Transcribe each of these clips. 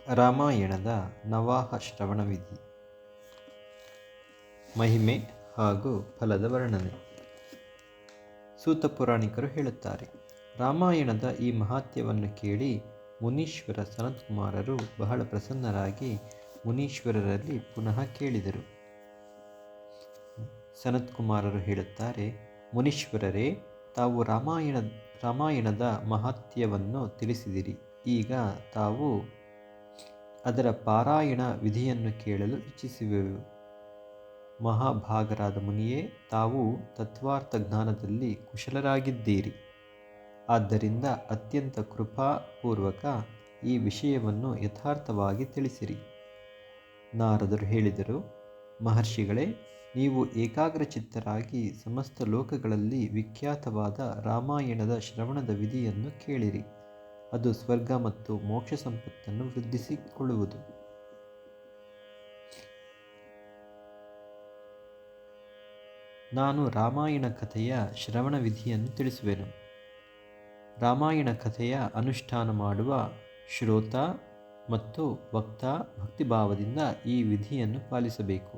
ರಾಮಾಯಣದ ನವಾಹ ಶ್ರವಣ ವಿಧಿ, ಮಹಿಮೆ ಹಾಗೂ ಫಲದ ವರ್ಣನೆ. ಸೂತ ಪುರಾಣಿಕರು ಹೇಳುತ್ತಾರೆ, ರಾಮಾಯಣದ ಈ ಮಹಾತ್ಮ್ಯವನ್ನು ಕೇಳಿ ಮುನೀಶ್ವರ ಸನತ್ಕುಮಾರರು ಬಹಳ ಪ್ರಸನ್ನರಾಗಿ ಮುನೀಶ್ವರರಲ್ಲಿ ಪುನಃ ಕೇಳಿದರು. ಸನತ್ಕುಮಾರರು ಹೇಳುತ್ತಾರೆ, ಮುನೀಶ್ವರರೇ, ತಾವು ರಾಮಾಯಣದ ಮಹಾತ್ಮ್ಯವನ್ನು ತಿಳಿಸಿದಿರಿ. ಈಗ ತಾವು ಅದರ ಪಾರಾಯಣ ವಿಧಿಯನ್ನು ಕೇಳಲು ಇಚ್ಛಿಸುವೆವು. ಮಹಾಭಾಗರಾದ ಮುನಿಯೇ, ತಾವು ತತ್ವಾರ್ಥ ಜ್ಞಾನದಲ್ಲಿ ಕುಶಲರಾಗಿದ್ದೀರಿ. ಆದ್ದರಿಂದ ಅತ್ಯಂತ ಕೃಪಾಪೂರ್ವಕ ಈ ವಿಷಯವನ್ನು ಯಥಾರ್ಥವಾಗಿ ತಿಳಿಸಿರಿ. ನಾರದರು ಹೇಳಿದರು, ಮಹರ್ಷಿಗಳೇ, ನೀವು ಏಕಾಗ್ರಚಿತ್ತರಾಗಿ ಸಮಸ್ತ ಲೋಕಗಳಲ್ಲಿ ವಿಖ್ಯಾತವಾದ ರಾಮಾಯಣದ ಶ್ರವಣದ ವಿಧಿಯನ್ನು ಕೇಳಿರಿ. ಅದು ಸ್ವರ್ಗ ಮತ್ತು ಮೋಕ್ಷ ಸಂಪತ್ತನ್ನು ವೃದ್ಧಿಸಿಕೊಳ್ಳುವುದು. ನಾನು ರಾಮಾಯಣ ಕಥೆಯ ಶ್ರವಣ ವಿಧಿಯನ್ನು ತಿಳಿಸುವೆನು. ರಾಮಾಯಣ ಕಥೆಯ ಅನುಷ್ಠಾನ ಮಾಡುವ ಶ್ರೋತ ಮತ್ತು ವಕ್ತ ಭಕ್ತಿಭಾವದಿಂದ ಈ ವಿಧಿಯನ್ನು ಪಾಲಿಸಬೇಕು.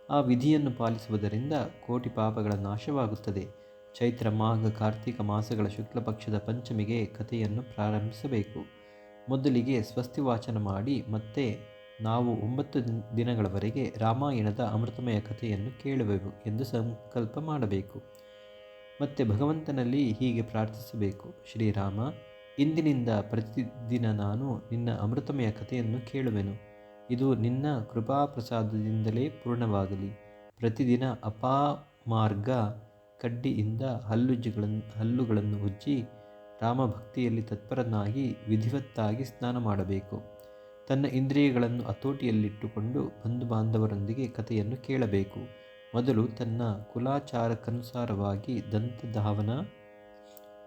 ಆ ವಿಧಿಯನ್ನು ಪಾಲಿಸುವುದರಿಂದ ಕೋಟಿ ಪಾಪಗಳ ನಾಶವಾಗುತ್ತದೆ. ಚೈತ್ರ, ಮಾಘ, ಕಾರ್ತಿಕ ಮಾಸಗಳ ಶುಕ್ಲ ಪಕ್ಷದ ಪಂಚಮಿಗೆ ಕಥೆಯನ್ನು ಪ್ರಾರಂಭಿಸಬೇಕು. ಮೊದಲಿಗೆ ಸ್ವಸ್ತಿ ವಾಚನ ಮಾಡಿ ಮತ್ತೆ ನಾವು 9 ದಿನಗಳವರೆಗೆ ರಾಮಾಯಣದ ಅಮೃತಮಯ ಕಥೆಯನ್ನು ಕೇಳುವೆವು ಎಂದು ಸಂಕಲ್ಪ ಮಾಡಬೇಕು. ಮತ್ತೆ ಭಗವಂತನಲ್ಲಿ ಹೀಗೆ ಪ್ರಾರ್ಥಿಸಬೇಕು, ಶ್ರೀರಾಮ, ಇಂದಿನಿಂದ ಪ್ರತಿದಿನ ನಾನು ನಿನ್ನ ಅಮೃತಮಯ ಕಥೆಯನ್ನು ಕೇಳುವೆನು. ಇದು ನಿನ್ನ ಕೃಪಾಪ್ರಸಾದದಿಂದಲೇ ಪೂರ್ಣವಾಗಲಿ. ಪ್ರತಿದಿನ ಅಪಮಾರ್ಗ ಕಡ್ಡಿಯಿಂದ ಹಲ್ಲುಗಳನ್ನು ಉಜ್ಜಿ ರಾಮಭಕ್ತಿಯಲ್ಲಿ ತತ್ಪರನಾಗಿ ವಿಧಿವತ್ತಾಗಿ ಸ್ನಾನ ಮಾಡಬೇಕು. ತನ್ನ ಇಂದ್ರಿಯಗಳನ್ನು ಹತೋಟಿಯಲ್ಲಿಟ್ಟುಕೊಂಡು ಬಂಧು ಬಾಂಧವರೊಂದಿಗೆ ಕಥೆಯನ್ನು ಕೇಳಬೇಕು. ಮೊದಲು ತನ್ನ ಕುಲಾಚಾರಕ್ಕನುಸಾರವಾಗಿ ದಂತಧಾವನ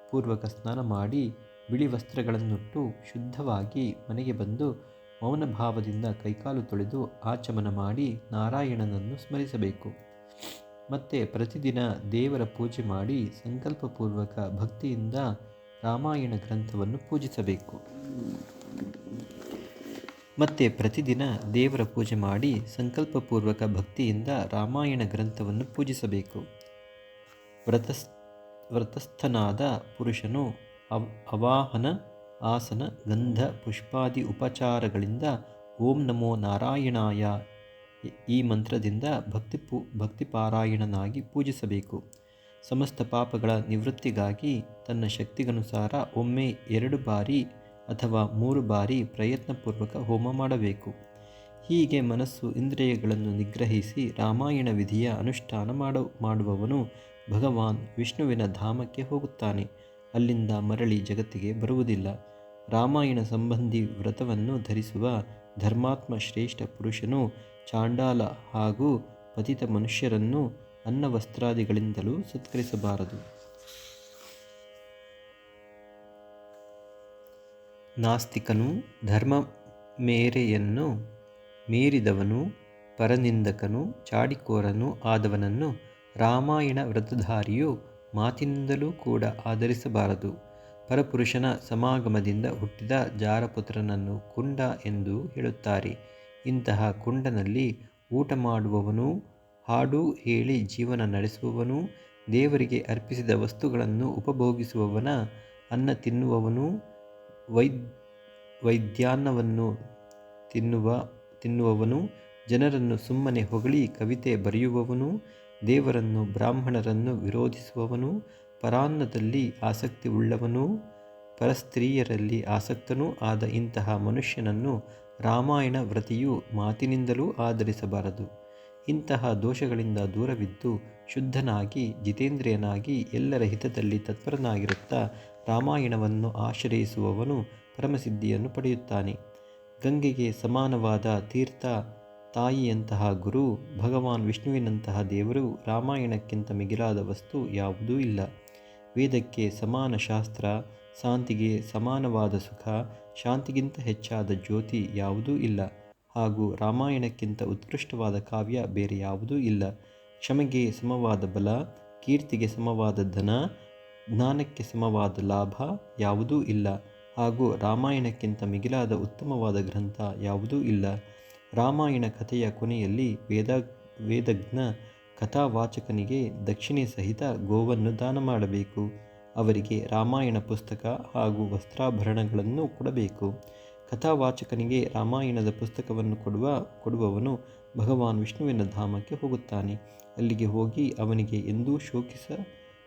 ಪೂರ್ವಕ ಸ್ನಾನ ಮಾಡಿ ಬಿಳಿ ವಸ್ತ್ರಗಳನ್ನುಟ್ಟು ಶುದ್ಧವಾಗಿ ಮನೆಗೆ ಬಂದು ಮೌನ ಭಾವದಿಂದ ಕೈಕಾಲು ತೊಳೆದು ಆಚಮನ ಮಾಡಿ ನಾರಾಯಣನನ್ನು ಸ್ಮರಿಸಬೇಕು. ಮತ್ತೆ ಪ್ರತಿದಿನ ದೇವರ ಪೂಜೆ ಮಾಡಿ ಸಂಕಲ್ಪಪೂರ್ವಕ ಭಕ್ತಿಯಿಂದ ರಾಮಾಯಣ ಗ್ರಂಥವನ್ನು ಪೂಜಿಸಬೇಕು. ವ್ರತಸ್ಥನಾದ ಪುರುಷನು ಅವಾಹನ, ಆಸನ, ಗಂಧ, ಪುಷ್ಪಾದಿ ಉಪಚಾರಗಳಿಂದ ಓಂ ನಮೋ ನಾರಾಯಣಾಯ ಈ ಮಂತ್ರದಿಂದ ಭಕ್ತಿಪಾರಾಯಣನಾಗಿ ಪೂಜಿಸಬೇಕು. ಸಮಸ್ತ ಪಾಪಗಳ ನಿವೃತ್ತಿಗಾಗಿ ತನ್ನ ಶಕ್ತಿಗನುಸಾರ ಒಮ್ಮೆ 2 ಬಾರಿ ಅಥವಾ 3 ಬಾರಿ ಪ್ರಯತ್ನಪೂರ್ವಕ ಹೋಮ ಮಾಡಬೇಕು. ಹೀಗೆ ಮನಸ್ಸು ಇಂದ್ರಿಯಗಳನ್ನು ನಿಗ್ರಹಿಸಿ ರಾಮಾಯಣ ವಿಧಿಯ ಅನುಷ್ಠಾನ ಮಾಡುವವನು ಭಗವಾನ್ ವಿಷ್ಣುವಿನ ಧಾಮಕ್ಕೆ ಹೋಗುತ್ತಾನೆ. ಅಲ್ಲಿಂದ ಮರಳಿ ಜಗತ್ತಿಗೆ ಬರುವುದಿಲ್ಲ. ರಾಮಾಯಣ ಸಂಬಂಧಿ ವ್ರತವನ್ನು ಧರಿಸುವ ಧರ್ಮಾತ್ಮ ಶ್ರೇಷ್ಠ ಪುರುಷನು ಚಾಂಡಾಲ ಹಾಗೂ ಪತಿತ ಮನುಷ್ಯರನ್ನು ಅನ್ನವಸ್ತ್ರಾದಿಗಳಿಂದಲೂ ಸತ್ಕರಿಸಬಾರದು. ನಾಸ್ತಿಕನು, ಧರ್ಮಮೇರೆಯನ್ನು ಮೀರಿದವನು, ಪರನಿಂದಕನು, ಚಾಡಿಕೋರನು ಆದವನನ್ನು ರಾಮಾಯಣ ವ್ರತಧಾರಿಯು ಮಾತಿನಿಂದಲೂ ಕೂಡ ಆದರಿಸಬಾರದು. ಪರಪುರುಷನ ಸಮಾಗಮದಿಂದ ಹುಟ್ಟಿದ ಜಾರಪುತ್ರನನ್ನು ಕುಂಡ ಎಂದು ಹೇಳುತ್ತಾರೆ. ಇಂತಹ ಕುಂಡನಲ್ಲಿ ಊಟ ಮಾಡುವವನೂ, ಹಾಡು ಹೇಳಿ ಜೀವನ ನಡೆಸುವವನೂ, ದೇವರಿಗೆ ಅರ್ಪಿಸಿದ ವಸ್ತುಗಳನ್ನು ಉಪಭೋಗಿಸುವವನ, ಅನ್ನ ತಿನ್ನುವವನೂ, ವೈದ್ಯಾನ್ನವನ್ನು ತಿನ್ನುವವನು, ಜನರನ್ನು ಸುಮ್ಮನೆ ಹೊಗಳಿ ಕವಿತೆ ಬರೆಯುವವನು, ದೇವರನ್ನು ಬ್ರಾಹ್ಮಣರನ್ನು ವಿರೋಧಿಸುವವನು, ಪರಾನ್ನದಲ್ಲಿ ಆಸಕ್ತಿ ಉಳ್ಳವನೂ ಪರಸ್ತ್ರೀಯರಲ್ಲಿ ಆಸಕ್ತನೂ ಆದ ಇಂತಹ ಮನುಷ್ಯನನ್ನು ರಾಮಾಯಣ ವ್ರತಿಯು ಮಾತಿನಿಂದಲೂ ಆದರಿಸಬಾರದು. ಇಂತಹ ದೋಷಗಳಿಂದ ದೂರವಿದ್ದು ಶುದ್ಧನಾಗಿ ಜಿತೇಂದ್ರಿಯನಾಗಿ ಎಲ್ಲರ ಹಿತದಲ್ಲಿ ತತ್ಪರನಾಗಿರುತ್ತಾ ರಾಮಾಯಣವನ್ನು ಆಶ್ರಯಿಸುವವನು ಪರಮಸಿದ್ಧಿಯನ್ನು ಪಡೆಯುತ್ತಾನೆ. ಗಂಗೆಗೆ ಸಮಾನವಾದ ತೀರ್ಥ, ತಾಯಿಯಂತಹ ಗುರು, ಭಗವಾನ್ ವಿಷ್ಣುವಿನಂತಹ ದೇವರು, ರಾಮಾಯಣಕ್ಕಿಂತ ಮಿಗಿಲಾದ ವಸ್ತು ಯಾವುದೂ ಇಲ್ಲ. ವೇದಕ್ಕೆ ಸಮಾನ ಶಾಸ್ತ್ರ, ಶಾಂತಿಗೆ ಸಮಾನವಾದ ಸುಖ, ಶಾಂತಿಗಿಂತ ಹೆಚ್ಚಾದ ಜ್ಯೋತಿ ಯಾವುದೂ ಇಲ್ಲ. ಹಾಗೂ ರಾಮಾಯಣಕ್ಕಿಂತ ಉತ್ಕೃಷ್ಟವಾದ ಕಾವ್ಯ ಬೇರೆ ಯಾವುದೂ ಇಲ್ಲ. ಕ್ಷಮೆಗೆ ಸಮವಾದ ಬಲ, ಕೀರ್ತಿಗೆ ಸಮವಾದ ಧನ, ಜ್ಞಾನಕ್ಕೆ ಸಮವಾದ ಲಾಭ ಯಾವುದೂ ಇಲ್ಲ. ಹಾಗೂ ರಾಮಾಯಣಕ್ಕಿಂತ ಮಿಗಿಲಾದ ಉತ್ತಮವಾದ ಗ್ರಂಥ ಯಾವುದೂ ಇಲ್ಲ. ರಾಮಾಯಣ ಕಥೆಯ ಕೊನೆಯಲ್ಲಿ ವೇದಜ್ಞ ಕಥಾವಾಚಕನಿಗೆ ದಕ್ಷಿಣೆ ಸಹಿತ ಗೋವನ್ನು ದಾನ ಮಾಡಬೇಕು. ಅವರಿಗೆ ರಾಮಾಯಣ ಪುಸ್ತಕ ಹಾಗೂ ವಸ್ತ್ರಾಭರಣಗಳನ್ನು ಕೊಡಬೇಕು. ಕಥಾವಾಚಕನಿಗೆ ರಾಮಾಯಣದ ಪುಸ್ತಕವನ್ನು ಕೊಡುವವನು ಭಗವಾನ್ ವಿಷ್ಣುವಿನ ಧಾಮಕ್ಕೆ ಹೋಗುತ್ತಾನೆ. ಅಲ್ಲಿಗೆ ಹೋಗಿ ಅವನಿಗೆ ಎಂದೂ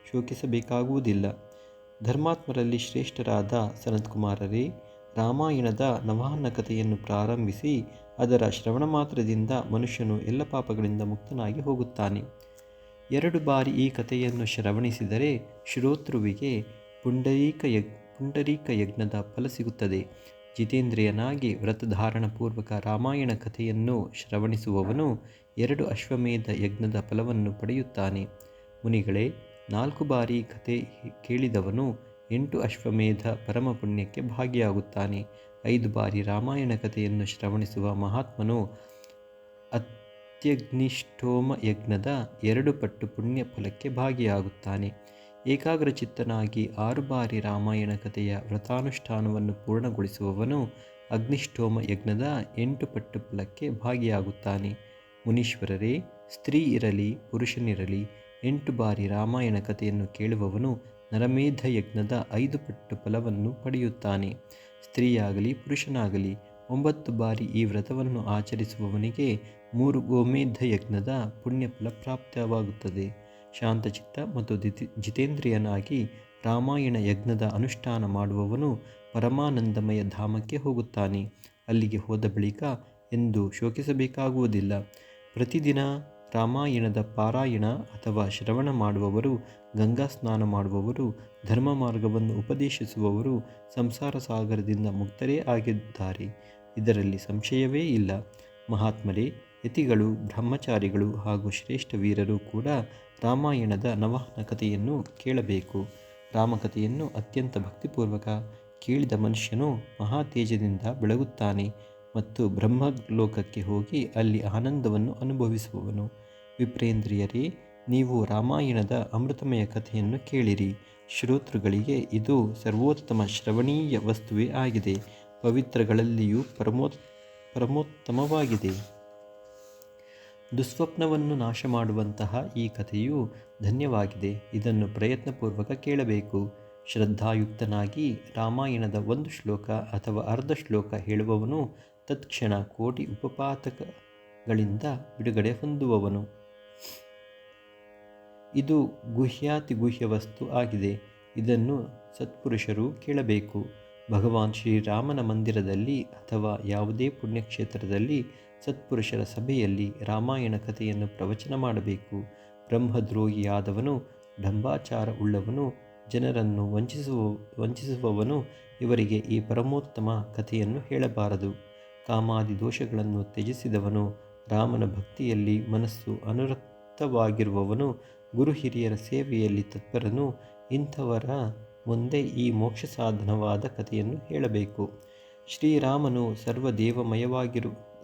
ಶೋಕಿಸಬೇಕಾಗುವುದಿಲ್ಲ. ಧರ್ಮಾತ್ಮರಲ್ಲಿ ಶ್ರೇಷ್ಠರಾದ ಸನತ್ಕುಮಾರರೇ, ರಾಮಾಯಣದ ನವಾಹನ ಕಥೆಯನ್ನು ಪ್ರಾರಂಭಿಸಿ ಅದರ ಶ್ರವಣ ಮಾತ್ರದಿಂದ ಮನುಷ್ಯನು ಎಲ್ಲ ಪಾಪಗಳಿಂದ ಮುಕ್ತನಾಗಿ ಹೋಗುತ್ತಾನೆ. 2 ಬಾರಿ ಈ ಕಥೆಯನ್ನು ಶ್ರವಣಿಸಿದರೆ ಶ್ರೋತೃವಿಗೆ ಪುಂಡರೀಕ ಯಜ್ಞದ ಫಲ ಸಿಗುತ್ತದೆ. ಜಿತೇಂದ್ರಿಯನಾಗಿ ವ್ರತಧಾರಣಪೂರ್ವಕ ರಾಮಾಯಣ ಕಥೆಯನ್ನು ಶ್ರವಣಿಸುವವನು 2 ಅಶ್ವಮೇಧ ಯಜ್ಞದ ಫಲವನ್ನು ಪಡೆಯುತ್ತಾನೆ. ಮುನಿಗಳೇ, 4 ಬಾರಿ ಕಥೆ ಕೇಳಿದವನು 8 ಅಶ್ವಮೇಧ ಪರಮ ಪುಣ್ಯಕ್ಕೆ ಭಾಗಿಯಾಗುತ್ತಾನೆ. 5 ಬಾರಿ ರಾಮಾಯಣ ಕಥೆಯನ್ನು ಶ್ರವಣಿಸುವ ಮಹಾತ್ಮನು ಅತ್ಯಗ್ನಿಷ್ಠೋಮ ಯಜ್ಞದ 2 ಪಟ್ಟು ಪುಣ್ಯ ಫಲಕ್ಕೆ ಭಾಗಿಯಾಗುತ್ತಾನೆ. ಏಕಾಗ್ರಚಿತ್ತನಾಗಿ 6 ಬಾರಿ ರಾಮಾಯಣ ಕಥೆಯ ವ್ರತಾನುಷ್ಠಾನವನ್ನು ಪೂರ್ಣಗೊಳಿಸುವವನು ಅಗ್ನಿಷ್ಠೋಮ ಯಜ್ಞದ 8 ಪಟ್ಟು ಫಲಕ್ಕೆ ಭಾಗಿಯಾಗುತ್ತಾನೆ. ಮುನೀಶ್ವರರೇ, ಸ್ತ್ರೀ ಇರಲಿ ಪುರುಷನಿರಲಿ 8 ಬಾರಿ ರಾಮಾಯಣ ಕಥೆಯನ್ನು ಕೇಳುವವನು ನರಮೇಧ ಯಜ್ಞದ 5 ಪಟ್ಟು ಫಲವನ್ನು ಪಡೆಯುತ್ತಾನೆ. ಸ್ತ್ರೀಯಾಗಲಿ ಪುರುಷನಾಗಲಿ 9 ಬಾರಿ ಈ ವ್ರತವನ್ನು ಆಚರಿಸುವವನಿಗೆ 3 ಗೋಮೇಧ ಯಜ್ಞದ ಪುಣ್ಯಫಲ ಪ್ರಾಪ್ತವಾಗುತ್ತದೆ. ಶಾಂತಚಿತ್ತ ಮತ್ತು ಜಿತೇಂದ್ರಿಯನಾಗಿ ರಾಮಾಯಣ ಯಜ್ಞದ ಅನುಷ್ಠಾನ ಮಾಡುವವನು ಪರಮಾನಂದಮಯ ಧಾಮಕ್ಕೆ ಹೋಗುತ್ತಾನೆ. ಅಲ್ಲಿಗೆ ಹೋದ ಬಳಿಕ ಎಂದು ಶೋಕಿಸಬೇಕಾಗುವುದಿಲ್ಲ. ಪ್ರತಿದಿನ ರಾಮಾಯಣದ ಪಾರಾಯಣ ಅಥವಾ ಶ್ರವಣ ಮಾಡುವವರು, ಗಂಗಾ ಸ್ನಾನ ಮಾಡುವವರು, ಧರ್ಮ ಮಾರ್ಗವನ್ನು ಉಪದೇಶಿಸುವವರು ಸಂಸಾರ ಸಾಗರದಿಂದ ಮುಕ್ತರೇ ಆಗಿದ್ದಾರೆ. ಇದರಲ್ಲಿ ಸಂಶಯವೇ ಇಲ್ಲ. ಮಹಾತ್ಮರೇ, ಯತಿಗಳು, ಬ್ರಹ್ಮಚಾರಿಗಳು ಹಾಗೂ ಶ್ರೇಷ್ಠ ವೀರರು ಕೂಡ ರಾಮಾಯಣದ ನವಾಹನ ಕಥೆಯನ್ನು ಕೇಳಬೇಕು. ರಾಮಕಥೆಯನ್ನು ಅತ್ಯಂತ ಭಕ್ತಿಪೂರ್ವಕ ಕೇಳಿದ ಮನುಷ್ಯನು ಮಹಾತೇಜದಿಂದ ಬೆಳಗುತ್ತಾನೆ ಮತ್ತು ಬ್ರಹ್ಮಲೋಕಕ್ಕೆ ಹೋಗಿ ಅಲ್ಲಿ ಆನಂದವನ್ನು ಅನುಭವಿಸುವವನು. ವಿಪ್ರೇಂದ್ರಿಯರೇ, ನೀವು ರಾಮಾಯಣದ ಅಮೃತಮಯ ಕಥೆಯನ್ನು ಕೇಳಿರಿ. ಶ್ರೋತೃಗಳಿಗೆ ಇದು ಸರ್ವೋತ್ತಮ ಶ್ರವಣೀಯ ವಸ್ತುವೇ ಆಗಿದೆ. ಪವಿತ್ರಗಳಲ್ಲಿಯೂ ಪರಮೋತ್ತಮವಾಗಿದೆ. ದುಸ್ವಪ್ನವನ್ನು ನಾಶ ಮಾಡುವಂತಹ ಈ ಕಥೆಯು ಧನ್ಯವಾಗಿದೆ. ಇದನ್ನು ಪ್ರಯತ್ನಪೂರ್ವಕ ಕೇಳಬೇಕು. ಶ್ರದ್ಧಾಯುಕ್ತನಾಗಿ ರಾಮಾಯಣದ 1 ಶ್ಲೋಕ ಅಥವಾ ಅರ್ಧ ಶ್ಲೋಕ ಹೇಳುವವನು ತತ್ಕ್ಷಣ ಕೋಟಿ ಉಪಪಾತಕಗಳಿಂದ ಬಿಡುಗಡೆ ಹೊಂದುವವನು. ಇದು ಗುಹ್ಯಾತಿಗುಹ್ಯ ವಸ್ತು ಆಗಿದೆ. ಇದನ್ನು ಸತ್ಪುರುಷರು ಕೇಳಬೇಕು. ಭಗವಾನ್ ಶ್ರೀರಾಮನ ಮಂದಿರದಲ್ಲಿ ಅಥವಾ ಯಾವುದೇ ಪುಣ್ಯಕ್ಷೇತ್ರದಲ್ಲಿ ಸತ್ಪುರುಷರ ಸಭೆಯಲ್ಲಿ ರಾಮಾಯಣ ಕಥೆಯನ್ನು ಪ್ರವಚನ ಮಾಡಬೇಕು. ಬ್ರಹ್ಮದ್ರೋಹಿಯಾದವನು, ಢಂಬಾಚಾರ ಉಳ್ಳವನು, ಜನರನ್ನು ವಂಚಿಸುವವನು ಇವರಿಗೆ ಈ ಪರಮೋತ್ತಮ ಕಥೆಯನ್ನು ಹೇಳಬಾರದು. ಕಾಮಾದಿ ದೋಷಗಳನ್ನು ತ್ಯಜಿಸಿದವನು, ರಾಮನ ಭಕ್ತಿಯಲ್ಲಿ ಮನಸ್ಸು ಅನುರಕ್ತವಾಗಿರುವವನು, ಗುರು ಹಿರಿಯರ ಸೇವೆಯಲ್ಲಿ ತತ್ಪರನು, ಇಂಥವರ ಮುಂದೆ ಈ ಮೋಕ್ಷ ಸಾಧನವಾದ ಕಥೆಯನ್ನು ಹೇಳಬೇಕು. ಶ್ರೀರಾಮನು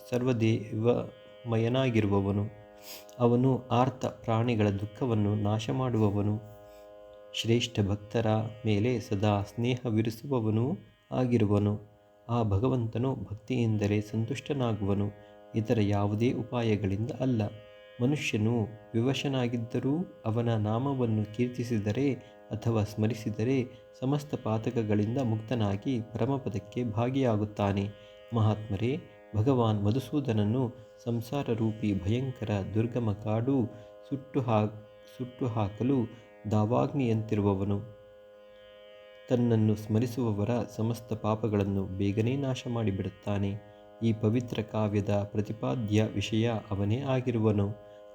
ಸರ್ವದೇವಮಯನಾಗಿರುವವನು. ಅವನು ಆರ್ತ ಪ್ರಾಣಿಗಳ ದುಃಖವನ್ನು ನಾಶ ಮಾಡುವವನು. ಶ್ರೇಷ್ಠ ಭಕ್ತರ ಮೇಲೆ ಸದಾ ಸ್ನೇಹವಿರಿಸುವವನೂ ಆಗಿರುವನು. ಆ ಭಗವಂತನು ಭಕ್ತಿಯಿಂದಲೇ ಸಂತುಷ್ಟನಾಗುವನು, ಇತರ ಯಾವುದೇ ಉಪಾಯಗಳಿಂದ ಅಲ್ಲ. ಮನುಷ್ಯನು ವಿವಶನಾಗಿದ್ದರೂ ಅವನ ನಾಮವನ್ನು ಕೀರ್ತಿಸಿದರೆ ಅಥವಾ ಸ್ಮರಿಸಿದರೆ ಸಮಸ್ತ ಪಾತಕಗಳಿಂದ ಮುಕ್ತನಾಗಿ ಪರಮಪದಕ್ಕೆ ಭಾಗಿಯಾಗುತ್ತಾನೆ. ಮಹಾತ್ಮರೇ, ಭಗವಾನ್ ಮಧುಸೂದನನು ಸಂಸಾರ ರೂಪಿ ಭಯಂಕರ ದುರ್ಗಮ ಕಾಡು ಸುಟ್ಟು ಹಾಕಲು ದಾವಾಗ್ನಿಯಂತಿರುವವನು. ತನ್ನನ್ನು ಸ್ಮರಿಸುವವರ ಸಮಸ್ತ ಪಾಪಗಳನ್ನು ಬೇಗನೆ ನಾಶ ಮಾಡಿಬಿಡುತ್ತಾನೆ. ಈ ಪವಿತ್ರ ಕಾವ್ಯದ ಪ್ರತಿಪಾದ್ಯ ವಿಷಯ ಅವನೇ ಆಗಿರುವನು.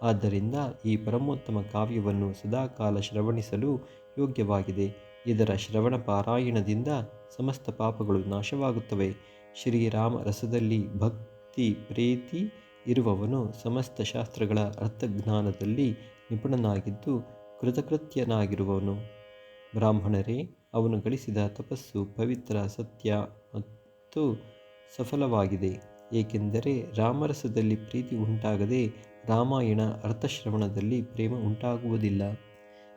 ಆದ್ದರಿಂದ ಈ ಪರಮೋತ್ತಮ ಕಾವ್ಯವನ್ನು ಸದಾಕಾಲ ಶ್ರವಣಿಸಲು ಯೋಗ್ಯವಾಗಿದೆ. ಇದರ ಶ್ರವಣ ಪಾರಾಯಣದಿಂದ ಸಮಸ್ತ ಪಾಪಗಳು ನಾಶವಾಗುತ್ತವೆ. ಶ್ರೀರಾಮ ರಸದಲ್ಲಿ ಭಕ್ತಿ ಪ್ರೀತಿ ಇರುವವನು ಸಮಸ್ತ ಶಾಸ್ತ್ರಗಳ ಅರ್ಥಜ್ಞಾನದಲ್ಲಿ ನಿಪುಣನಾಗಿದ್ದು ಕೃತಕೃತ್ಯನಾಗಿರುವವನು. ಬ್ರಾಹ್ಮಣರೇ, ಅವನು ಗಳಿಸಿದ ತಪಸ್ಸು ಪವಿತ್ರ, ಸತ್ಯ ಮತ್ತು ಸಫಲವಾಗಿದೆ. ಏಕೆಂದರೆ ರಾಮರಸದಲ್ಲಿ ಪ್ರೀತಿ ಉಂಟಾಗದೆ ರಾಮಾಯಣ ಅರ್ಥಶ್ರವಣದಲ್ಲಿ ಪ್ರೇಮ ಉಂಟಾಗುವುದಿಲ್ಲ.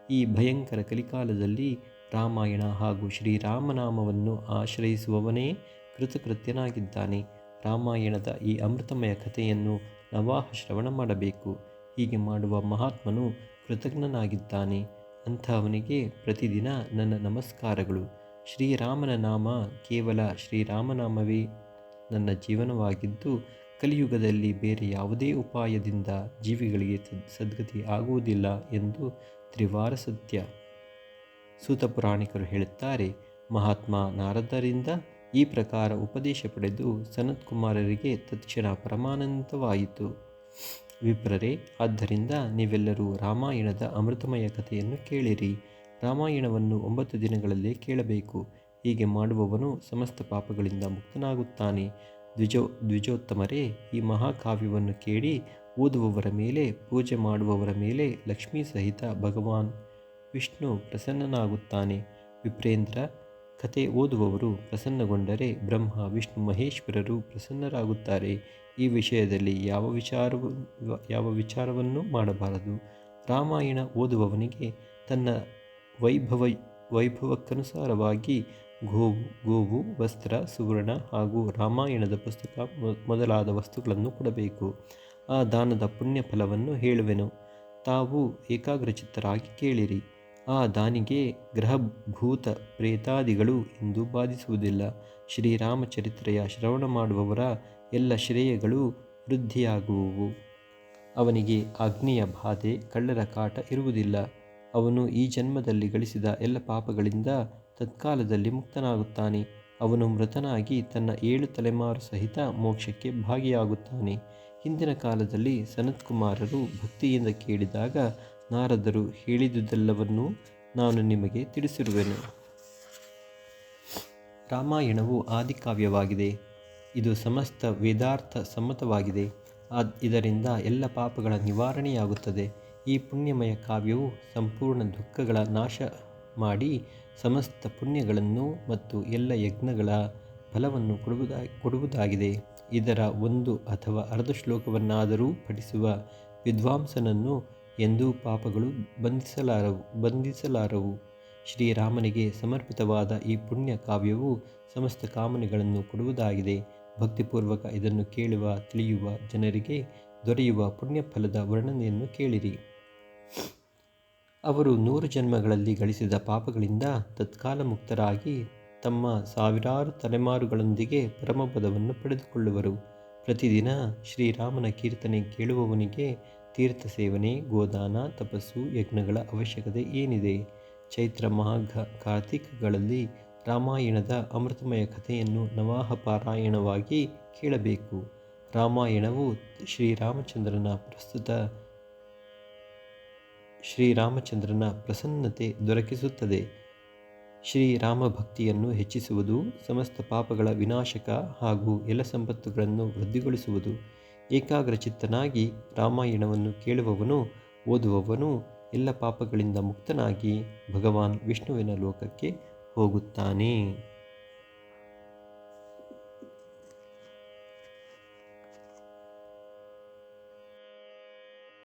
ಈ ಭಯಂಕರ ಕಲಿಕಾಲದಲ್ಲಿ ರಾಮಾಯಣ ಹಾಗೂ ಶ್ರೀರಾಮನಾಮವನ್ನು ಆಶ್ರಯಿಸುವವನೇ ಕೃತಕೃತ್ಯನಾಗಿದ್ದಾನೆ. ರಾಮಾಯಣದ ಈ ಅಮೃತಮಯ ಕಥೆಯನ್ನು ನವಾಹ ಶ್ರವಣ ಮಾಡಬೇಕು. ಹೀಗೆ ಮಾಡುವ ಮಹಾತ್ಮನು ಕೃತಜ್ಞನಾಗಿದ್ದಾನೆ. ಅಂಥವನಿಗೆ ಪ್ರತಿದಿನ ನನ್ನ ನಮಸ್ಕಾರಗಳು. ಶ್ರೀರಾಮನ ನಾಮ, ಕೇವಲ ಶ್ರೀರಾಮನಾಮವೇ ನನ್ನ ಜೀವನವಾಗಿದ್ದು, ಕಲಿಯುಗದಲ್ಲಿ ಬೇರೆ ಯಾವುದೇ ಉಪಾಯದಿಂದ ಜೀವಿಗಳಿಗೆ ಸದ್ಗತಿ ಆಗುವುದಿಲ್ಲ ಎಂದು ತ್ರಿವಾರ ಸತ್ಯ. ಸೂತ ಪುರಾಣಿಕರು ಹೇಳುತ್ತಾರೆ, ಮಹಾತ್ಮ ನಾರದರಿಂದ ಈ ಪ್ರಕಾರ ಉಪದೇಶ ಪಡೆದು ಸನತ್ಕುಮಾರರಿಗೆ ತತ್ಕ್ಷಣ ಪರಮಾನಂದವಾಯಿತು. ವಿಪ್ರರೇ, ಆದ್ದರಿಂದ ನೀವೆಲ್ಲರೂ ರಾಮಾಯಣದ ಅಮೃತಮಯ ಕಥೆಯನ್ನು ಕೇಳಿರಿ. ರಾಮಾಯಣವನ್ನು 9 ದಿನಗಳಲ್ಲೇ ಕೇಳಬೇಕು. ಹೀಗೆ ಮಾಡುವವನು ಸಮಸ್ತ ಪಾಪಗಳಿಂದ ಮುಕ್ತನಾಗುತ್ತಾನೆ. ದ್ವಿಜೋತ್ತಮರೇ, ಈ ಮಹಾಕಾವ್ಯವನ್ನು ಕೇಳಿ ಓದುವವರ ಮೇಲೆ, ಪೂಜೆ ಮಾಡುವವರ ಮೇಲೆ ಲಕ್ಷ್ಮೀ ಸಹಿತ ಭಗವಾನ್ ವಿಷ್ಣು ಪ್ರಸನ್ನನಾಗುತ್ತಾನೆ. ವಿಪ್ರೇಂದ್ರ, ಕಥೆ ಓದುವವರು ಪ್ರಸನ್ನಗೊಂಡರೆ ಬ್ರಹ್ಮ ವಿಷ್ಣು ಮಹೇಶ್ವರರು ಪ್ರಸನ್ನರಾಗುತ್ತಾರೆ. ಈ ವಿಷಯದಲ್ಲಿ ಯಾವ ವಿಚಾರವನ್ನೂ ಮಾಡಬಾರದು. ರಾಮಾಯಣ ಓದುವವನಿಗೆ ತನ್ನ ವೈಭವಕ್ಕನುಸಾರವಾಗಿ ಗೋವು, ವಸ್ತ್ರ, ಸುವರ್ಣ ಹಾಗೂ ರಾಮಾಯಣದ ಪುಸ್ತಕ ಮೊದಲಾದ ವಸ್ತುಗಳನ್ನು ಕೊಡಬೇಕು. ಆ ದಾನದ ಪುಣ್ಯ ಫಲವನ್ನು ಹೇಳುವೆನು. ತಾವು ಏಕಾಗ್ರಚಿತ್ತರಾಗಿ ಕೇಳಿರಿ. ಆ ದಾನಿಗೆ ಗ್ರಹ ಭೂತ ಪ್ರೇತಾದಿಗಳು ಎಂದು ಬಾಧಿಸುವುದಿಲ್ಲ. ಶ್ರೀರಾಮಚರಿತ್ರೆಯ ಶ್ರವಣ ಮಾಡುವವರ ಎಲ್ಲ ಶ್ರೇಯಗಳು ವೃದ್ಧಿಯಾಗುವುವು. ಅವನಿಗೆ ಅಗ್ನಿಯ ಬಾಧೆ, ಕಳ್ಳರ ಕಾಟ ಇರುವುದಿಲ್ಲ. ಅವನು ಈ ಜನ್ಮದಲ್ಲಿ ಗಳಿಸಿದ ಎಲ್ಲ ಪಾಪಗಳಿಂದ ತತ್ಕಾಲದಲ್ಲಿ ಮುಕ್ತನಾಗುತ್ತಾನೆ. ಅವನು ಮೃತನಾಗಿ ತನ್ನ 7 ತಲೆಮಾರು ಸಹಿತ ಮೋಕ್ಷಕ್ಕೆ ಭಾಗಿಯಾಗುತ್ತಾನೆ. ಹಿಂದಿನ ಕಾಲದಲ್ಲಿ ಸನತ್ಕುಮಾರರು ಭಕ್ತಿಯಿಂದ ಕೇಳಿದಾಗ ನಾರದರು ಹೇಳಿದುದೆಲ್ಲವನ್ನೂ ನಾನು ನಿಮಗೆ ತಿಳಿಸಿರುವೆನು. ರಾಮಾಯಣವು ಆದಿಕಾವ್ಯವಾಗಿದೆ. ಇದು ಸಮಸ್ತ ವೇದಾರ್ಥ ಸಮ್ಮತವಾಗಿದೆ. ಇದರಿಂದ ಎಲ್ಲ ಪಾಪಗಳ ನಿವಾರಣೆಯಾಗುತ್ತದೆ. ಈ ಪುಣ್ಯಮಯ ಕಾವ್ಯವು ಸಂಪೂರ್ಣ ದುಃಖಗಳ ನಾಶ ಮಾಡಿ ಸಮಸ್ತ ಪುಣ್ಯಗಳನ್ನು ಮತ್ತು ಎಲ್ಲ ಯಜ್ಞಗಳ ಫಲವನ್ನು ಕೊಡುವುದಾಗಿದೆ. ಇದರ 1 ಅಥವಾ ಅರ್ಧ ಶ್ಲೋಕವನ್ನಾದರೂ ಪಠಿಸುವ ವಿದ್ವಾಂಸನನ್ನು ಎಂದೂ ಪಾಪಗಳು ಬಂಧಿಸಲಾರವು. ಶ್ರೀರಾಮನಿಗೆ ಸಮರ್ಪಿತವಾದ ಈ ಪುಣ್ಯ ಕಾವ್ಯವು ಸಮಸ್ತ ಕಾಮನೆಗಳನ್ನು ಕೊಡುವುದಾಗಿದೆ. ಭಕ್ತಿಪೂರ್ವಕ ಇದನ್ನು ಕೇಳುವ, ತಿಳಿಯುವ ಜನರಿಗೆ ದೊರೆಯುವ ಪುಣ್ಯಫಲದ ವರ್ಣನೆಯನ್ನು ಕೇಳಿರಿ. ಅವರು 100 ಜನ್ಮಗಳಲ್ಲಿ ಗಳಿಸಿದ ಪಾಪಗಳಿಂದ ತತ್ಕಾಲ ಮುಕ್ತರಾಗಿ ತಮ್ಮ 1000 ತಲೆಮಾರುಗಳೊಂದಿಗೆ ಪರಮಪದವನ್ನು ಪಡೆದುಕೊಳ್ಳುವರು. ಪ್ರತಿದಿನ ಶ್ರೀರಾಮನ ಕೀರ್ತನೆ ಕೇಳುವವನಿಗೆ ತೀರ್ಥ ಸೇವನೆ, ಗೋದಾನ, ತಪಸ್ಸು, ಯಜ್ಞಗಳ ಅವಶ್ಯಕತೆ ಏನಿದೆ? ಚೈತ್ರ ಮಾಘ ಕಾರ್ತಿಕಗಳಲ್ಲಿ ರಾಮಾಯಣದ ಅಮೃತಮಯ ಕಥೆಯನ್ನು ನವಾಹ ಪಾರಾಯಣವಾಗಿ ಕೇಳಬೇಕು. ರಾಮಾಯಣವು ಶ್ರೀರಾಮಚಂದ್ರನ ಪ್ರಸನ್ನತೆ ದೊರಕಿಸುತ್ತದೆ. ಶ್ರೀರಾಮ ಭಕ್ತಿಯನ್ನು ಹೆಚ್ಚಿಸುವುದು, ಸಮಸ್ತ ಪಾಪಗಳ ವಿನಾಶಕ ಹಾಗೂ ಎಲ್ಲ ಸಂಪತ್ತುಗಳನ್ನು ವೃದ್ಧಿಗೊಳಿಸುವುದು. ಏಕಾಗ್ರಚಿತ್ತನಾಗಿ ರಾಮಾಯಣವನ್ನು ಕೇಳುವವನು, ಓದುವವನು ಎಲ್ಲ ಪಾಪಗಳಿಂದ ಮುಕ್ತನಾಗಿ ಭಗವಾನ್ ವಿಷ್ಣುವಿನ ಲೋಕಕ್ಕೆ ಹೋಗುತ್ತಾನೆ.